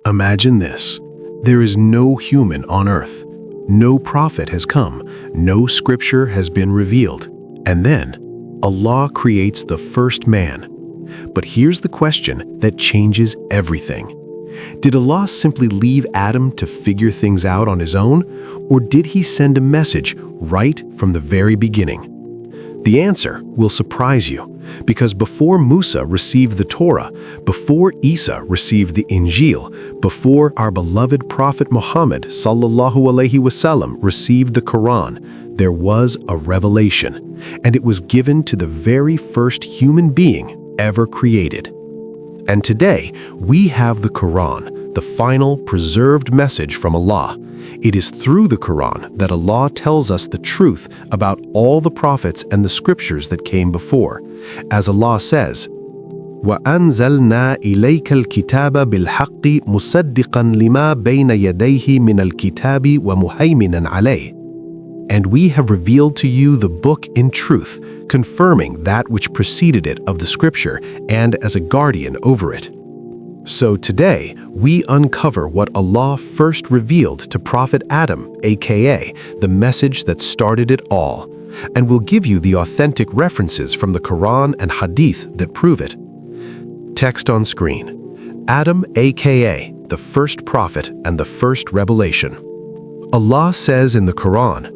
Imagine this. There is no human on earth. No prophet has come. No scripture has been revealed. And then, Allah creates the first man. But here's the question that changes everything. Did Allah simply leave Adam to figure things out on his own, or did he send a message right from the very beginning? The answer will surprise you, because before Musa received the Torah, before Isa received the Injil, before our beloved Prophet Muhammad ﷺ received the Qur'an, there was a revelation, and it was given to the very first human being ever created. And today, we have the Qur'an, the final preserved message from Allah. It is through the Qur'an that Allah tells us the truth about all the prophets and the scriptures that came before. As Allah says, وَأَنزَلْنَا إِلَيْكَ الْكِتَابَ بِالْحَقِّ مُصَدِّقًا لِمَا بَيْنَ يَدَيْهِ مِنَ الْكِتَابِ وَمُهَيْمِنًا عَلَيْهِ. And we have revealed to you the book in truth, confirming that which preceded it of the scripture and as a guardian over it. So today, we uncover what Allah first revealed to Prophet Adam, aka the message that started it all, and we'll give you the authentic references from the Quran and Hadith that prove it. Text on screen. Adam, aka the first prophet and the first revelation. Allah says in the Quran,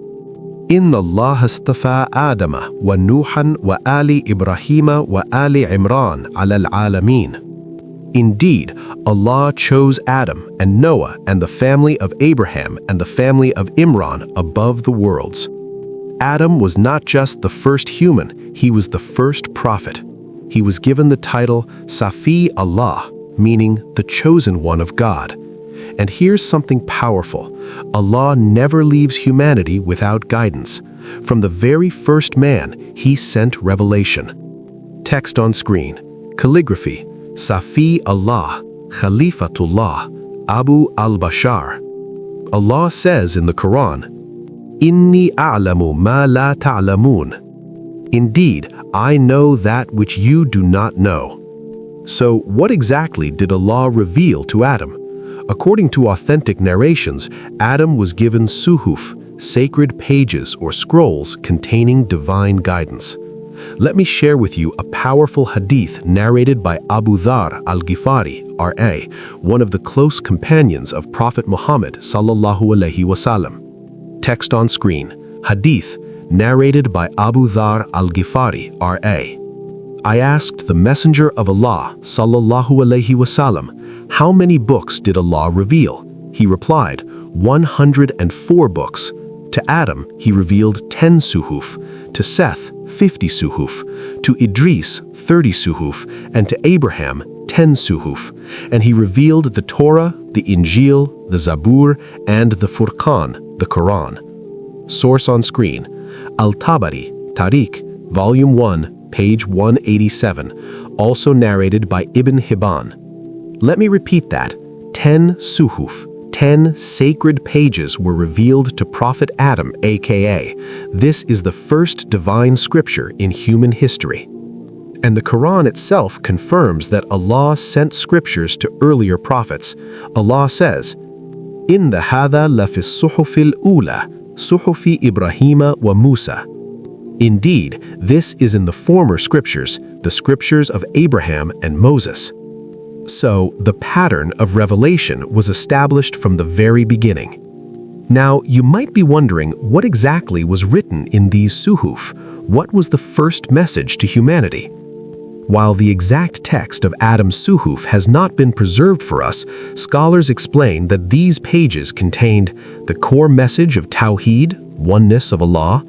إِنَّ اللَّهَ اسْتَفَى آدَمَ وَنُوحًا وَآلِ إِبْرَاهِيمَ وَآلِ عِمْرَانَ عَلَى الْعَالَمِينَ. Indeed, Allah chose Adam and Noah and the family of Abraham and the family of Imran above the worlds. Adam was not just the first human, he was the first prophet. He was given the title Safi Allah, meaning the chosen one of God. And here's something powerful. Allah never leaves humanity without guidance. From the very first man, He sent revelation. Text on screen. Calligraphy. Safi Allah, Khalifatullah, Abu al-Bashar. Allah says in the Quran, Inni a'lamu ma la ta'lamun. Indeed, I know that which you do not know. So what exactly did Allah reveal to Adam? According to authentic narrations, Adam was given Suhuf, sacred pages or scrolls containing divine guidance. Let me share with you a powerful hadith narrated by Abu Dharr al-Ghifari, R.A., one of the close companions of Prophet Muhammad ﷺ. Text on screen. Hadith, narrated by Abu Dharr al-Ghifari, R.A. I asked the Messenger of Allah ﷺ, how many books did Allah reveal? He replied, 104 books. To Adam, He revealed 10 suhuf, to Seth, 50 suhuf, to Idris, 30 suhuf, and to Abraham, 10 suhuf. And He revealed the Torah, the Injil, the Zabur, and the Furqan, the Qur'an. Source on screen. Tabarī, Tariq, Volume 1, page 187, also narrated by Ibn Ḥibbān. Let me repeat that. 10 suhuf. 10 sacred pages were revealed to Prophet Adam, aka this is the first divine scripture in human history. And the Quran itself confirms that Allah sent scriptures to earlier prophets. Allah says, إِنَّ هَذَا لَفِي الصُّحُفِ الْأُولَى صُحُفِ إِبْرَاهِيمَ وَمُوسَى. Indeed, this is in the former scriptures, the scriptures of Abraham and Moses. So, the pattern of revelation was established from the very beginning. Now, you might be wondering what exactly was written in these suhuf. What was the first message to humanity? While the exact text of Adam's suhuf has not been preserved for us, scholars explain that these pages contained the core message of Tawheed, oneness of Allah,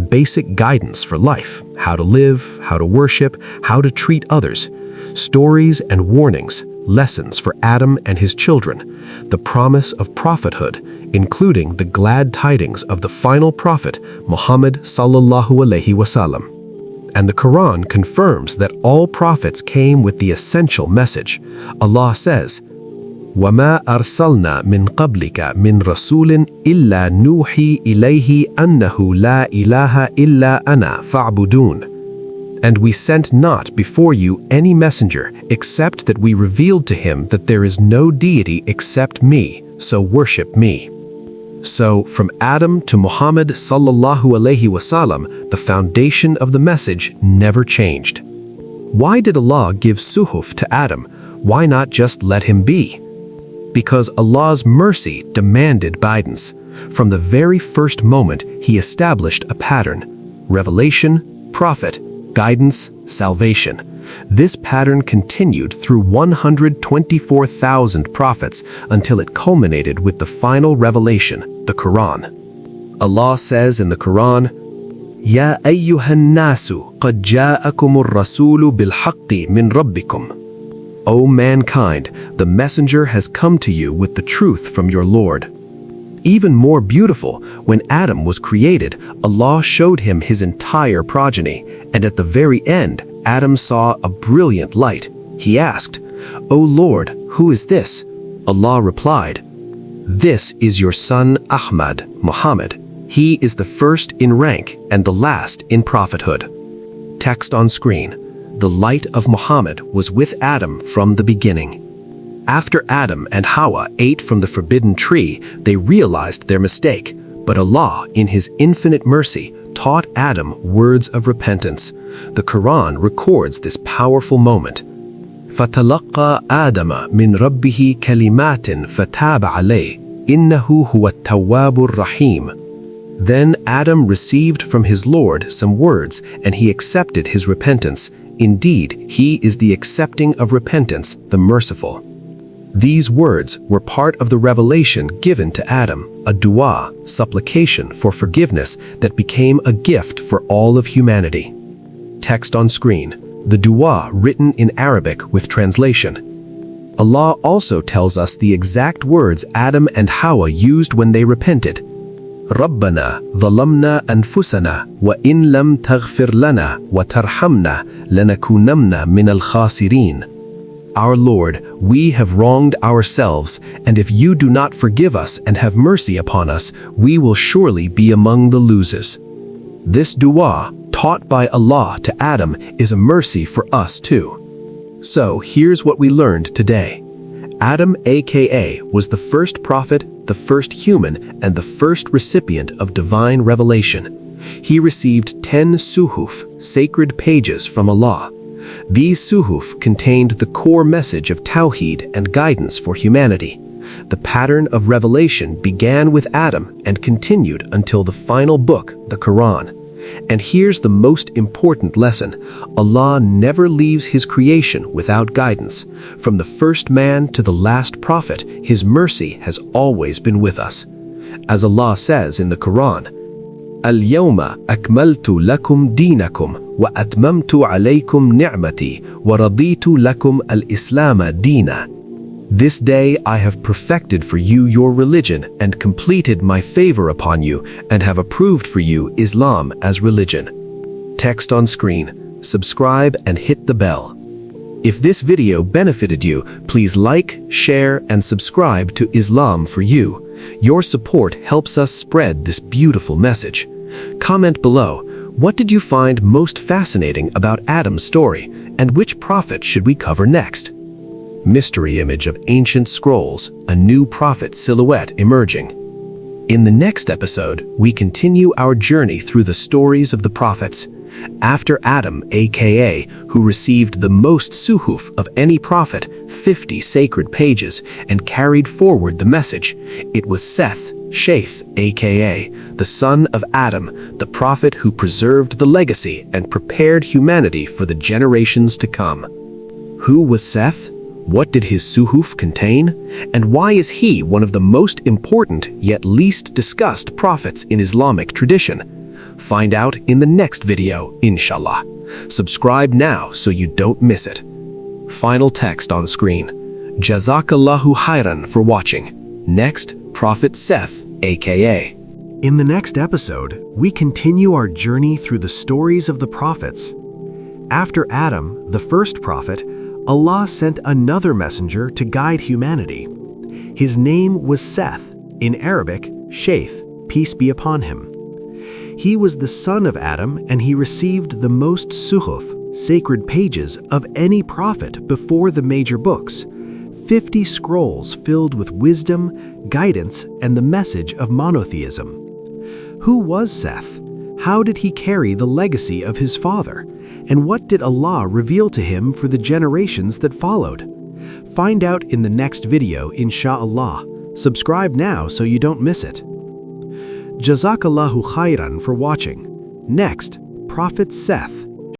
basic guidance for life, how to live, how to worship, how to treat others, stories and warnings, lessons for Adam and his children, the promise of prophethood, including the glad tidings of the final prophet, Muhammad ﷺ. And the Quran confirms that all prophets came with the essential message. Allah says, وَمَا أَرْسَلْنَا مِنْ قَبْلِكَ مِنْ رَسُولٍ إِلَّا نُوحِي إِلَيْهِ أَنَّهُ لَا إِلَهَ إِلَّا أَنَا فَاعْبُدُونَ. And we sent not before you any messenger, except that we revealed to him that there is no deity except me, so worship me. So, from Adam to Muhammad sallallahu alaihi wasallam, the foundation of the message never changed. Why did Allah give Suhuf to Adam? Why not just let him be? Because Allah's mercy demanded guidance. From the very first moment, He established a pattern: revelation, prophet, guidance, salvation. This pattern continued through 124,000 prophets until it culminated with the final revelation, the Qur'an. Allah says in the Qur'an, "Ya ayyuhan nasu, qad ja'akumur rasulu bil haqqi min rabbikum." O mankind, the messenger has come to you with the truth from your Lord. Even more beautiful, when Adam was created, Allah showed him his entire progeny, and at the very end, Adam saw a brilliant light. He asked, "O Lord, who is this?" Allah replied, "This is your son Ahmad, Muhammad. He is the first in rank and the last in prophethood." Text on screen. The light of Muhammad was with Adam from the beginning. After Adam and Hawa ate from the forbidden tree, they realized their mistake, but Allah, in His infinite mercy, taught Adam words of repentance. The Quran records this powerful moment. فَتَلَقَّى آدَمَ مِنْ رَبِّهِ كَلِمَاتٍ فَتَابَ عَلَيْهِ إِنَّهُ هُوَ التَّوَّابُ الرَّحِيمُ. Then Adam received from his Lord some words, and he accepted his repentance. Indeed, He is the accepting of repentance, the merciful. These words were part of the revelation given to Adam, a dua, supplication for forgiveness that became a gift for all of humanity. Text on screen. The dua written in Arabic with translation. Allah also tells us the exact words Adam and Hawa used when they repented. رَبَّنَا ظَلَمْنَا أَنفُسَنَا وَإِن لَمْ تَغْفِرْ لَنَا وَتَرْحَمْنَا لَنَكُونَنَّ مِنَ الْخَاسِرِينَ. Our Lord, we have wronged ourselves, and if you do not forgive us and have mercy upon us, we will surely be among the losers. This dua, taught by Allah to Adam, is a mercy for us too. So here's what we learned today. Adam, aka, was the first prophet, the first human, and the first recipient of divine revelation. He received 10 suhuf, sacred pages from Allah. These suhuf contained the core message of Tawheed and guidance for humanity. The pattern of revelation began with Adam and continued until the final book, the Quran. And here's the most important lesson. Allah never leaves His creation without guidance. From the first man to the last prophet, His mercy has always been with us. As Allah says in the Quran, "Al-yawma akmaltu lakum dinakum wa atmamtu alaykum ni'mati wa raditu lakum al-Islam deena." This day I have perfected for you your religion and completed my favor upon you and have approved for you Islam as religion. Text on screen. Subscribe and hit the bell. If this video benefited you, please like, share, and subscribe to Islam for You. Your support helps us spread this beautiful message. Comment below, what did you find most fascinating about Adam's story, and which prophet should we cover next? Mystery image of ancient scrolls, a new prophet silhouette emerging. In the next episode, we continue our journey through the stories of the prophets. After Adam, aka, who received the most suhuf of any prophet, 50 sacred pages, and carried forward the message, it was Seth, aka, the son of Adam, the prophet who preserved the legacy and prepared humanity for the generations to come. Who was Seth? What did his suhuf contain? And why is he one of the most important yet least discussed prophets in Islamic tradition? Find out in the next video, inshallah. Subscribe now so you don't miss it. Final text on screen. Jazakallahu khairan for watching. Next, Prophet Seth, aka. In the next episode, we continue our journey through the stories of the prophets. After Adam, the first prophet, Allah sent another messenger to guide humanity. His name was Seth, in Arabic, Shaith, peace be upon him. He was the son of Adam, and he received the most Suhuf, sacred pages, of any prophet before the major books, 50 scrolls filled with wisdom, guidance, and the message of monotheism. Who was Seth? How did he carry the legacy of his father? And what did Allah reveal to him for the generations that followed? Find out in the next video, insha'Allah. Subscribe now so you don't miss it. Jazakallahu khairan for watching. Next, Prophet Seth.